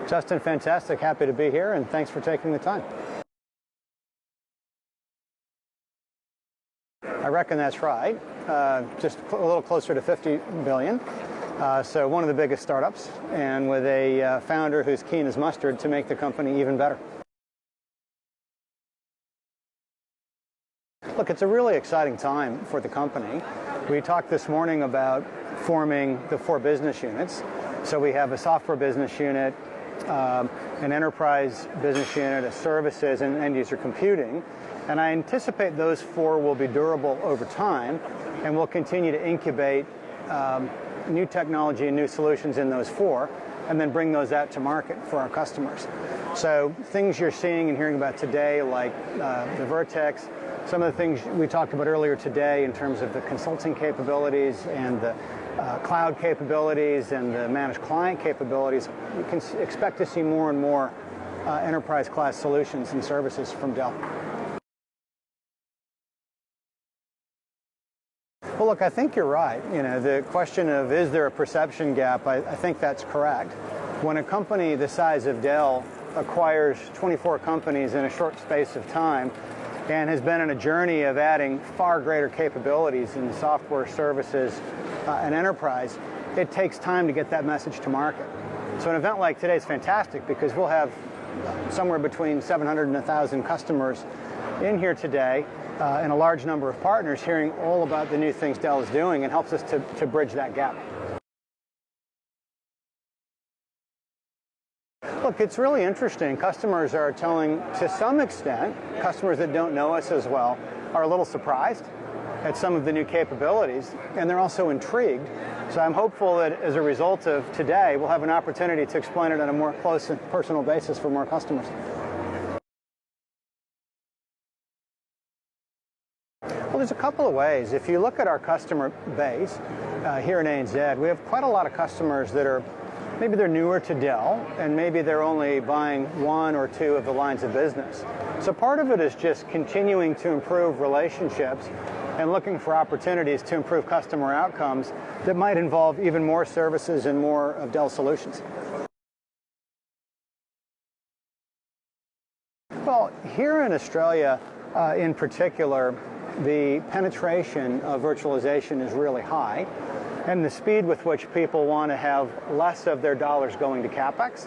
Justin, fantastic. Happy to be here, and thanks for taking the time. I reckon that's right. Just a little closer to 50 billion. So one of the biggest startups, and with a founder who's keen as mustard to make the company even better. Look, it's a really exciting time for the company. We talked this morning about forming the 4 business units. So we have a software business unit, an enterprise business unit, a services, and end-user computing. And I anticipate those 4 will be durable over time, and we'll continue to incubate new technology and new solutions in those 4, and then bring those out to market for our customers. So things you're seeing and hearing about today, like the Vertex, some of the things we talked about earlier today in terms of the consulting capabilities and the cloud capabilities and the managed client capabilities, you can expect to see more and more enterprise-class solutions and services from Dell. Well, look, I think you're right. You know, the question of is there a perception gap, I think that's correct. When a company the size of Dell acquires 24 companies in a short space of time and has been on a journey of adding far greater capabilities in software, services, and enterprise, it takes time to get that message to market. So an event like today is fantastic because we'll have somewhere between 700 and 1,000 customers in here today and a large number of partners hearing all about the new things Dell is doing, and helps us to bridge that gap. Look, it's really interesting. Customers are telling, to some extent, customers that don't know us as well are a little surprised at some of the new capabilities, and they're also intrigued. So I'm hopeful that as a result of today, we'll have an opportunity to explain it on a more close and personal basis for more customers. Well, there's a couple of ways. If you look at our customer base here in ANZ, we have quite a lot of customers that are, maybe they're newer to Dell, and maybe they're only buying 1 or 2 of the lines of business. So part of it is just continuing to improve relationships and looking for opportunities to improve customer outcomes that might involve even more services and more of Dell solutions. Well, here in Australia, in particular, the penetration of virtualization is really high, and the speed with which people want to have less of their dollars going to CapEx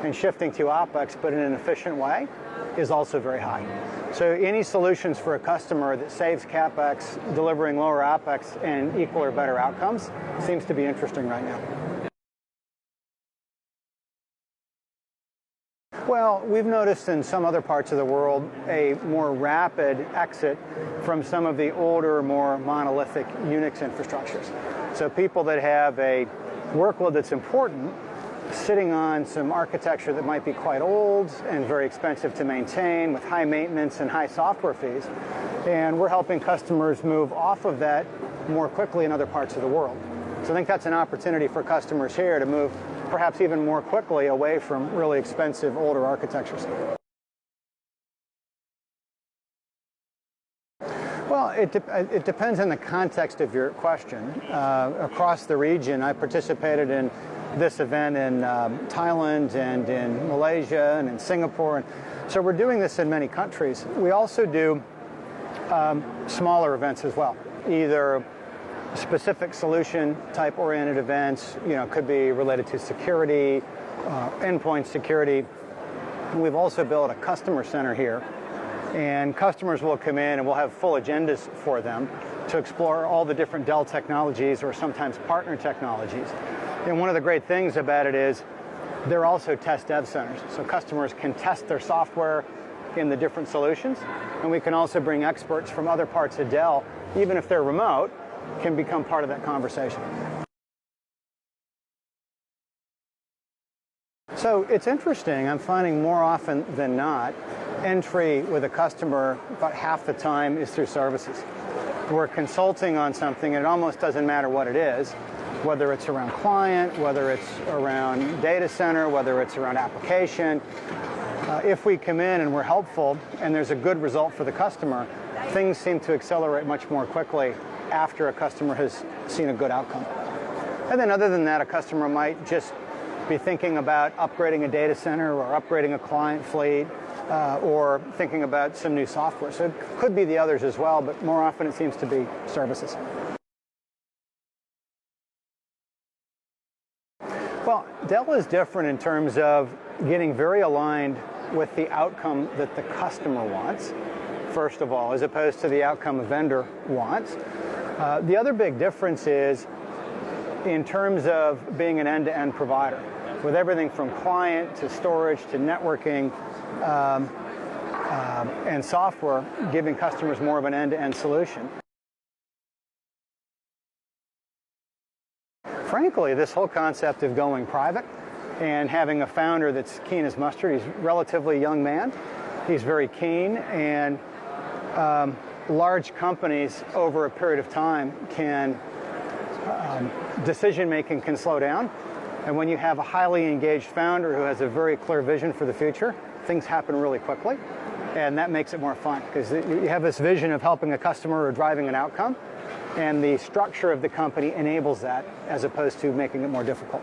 and shifting to OpEx, but in an efficient way, is also very high. So any solutions for a customer that saves CapEx, delivering lower OpEx and equal or better outcomes, seems to be interesting right now. Well, we've noticed in some other parts of the world a more rapid exit from some of the older, more monolithic Unix infrastructures. So people that have a workload that's important, sitting on some architecture that might be quite old and very expensive to maintain, with high maintenance and high software fees. And we're helping customers move off of that more quickly in other parts of the world. So I think that's an opportunity for customers here to move perhaps even more quickly away from really expensive older architectures. Well, it depends on the context of your question. Across the region, I participated in this event in Thailand and in Malaysia and in Singapore. And so we're doing this in many countries. We also do smaller events as well, either specific solution type oriented events, could be related to security, endpoint security. We've also built a customer center here, and customers will come in and we'll have full agendas for them to explore all the different Dell technologies or sometimes partner technologies. And one of the great things about it is they're also test dev centers. So customers can test their software in the different solutions, and we can also bring experts from other parts of Dell, even if they're remote, can become part of that conversation. So it's interesting. I'm finding more often than not, entry with a customer about half the time is through services. We're consulting on something, and it almost doesn't matter what it is, whether it's around client, whether it's around data center, whether it's around application. If we come in and we're helpful and there's a good result for the customer, things seem to accelerate much more quickly after a customer has seen a good outcome. And then other than that, a customer might just be thinking about upgrading a data center or upgrading a client fleet or thinking about some new software. So it could be the others as well, but more often it seems to be services. Well, Dell is different in terms of getting very aligned with the outcome that the customer wants, first of all, as opposed to the outcome a vendor wants. The other big difference is in terms of being an end-to-end provider, with everything from client to storage to networking and software, giving customers more of an end-to-end solution. Frankly, this whole concept of going private and having a founder that's keen as mustard, he's a relatively young man, he's very keen, and large companies over a period of time can, decision making can slow down. And when you have a highly engaged founder who has a very clear vision for the future, things happen really quickly. And that makes it more fun because you have this vision of helping a customer or driving an outcome. And the structure of the company enables that as opposed to making it more difficult.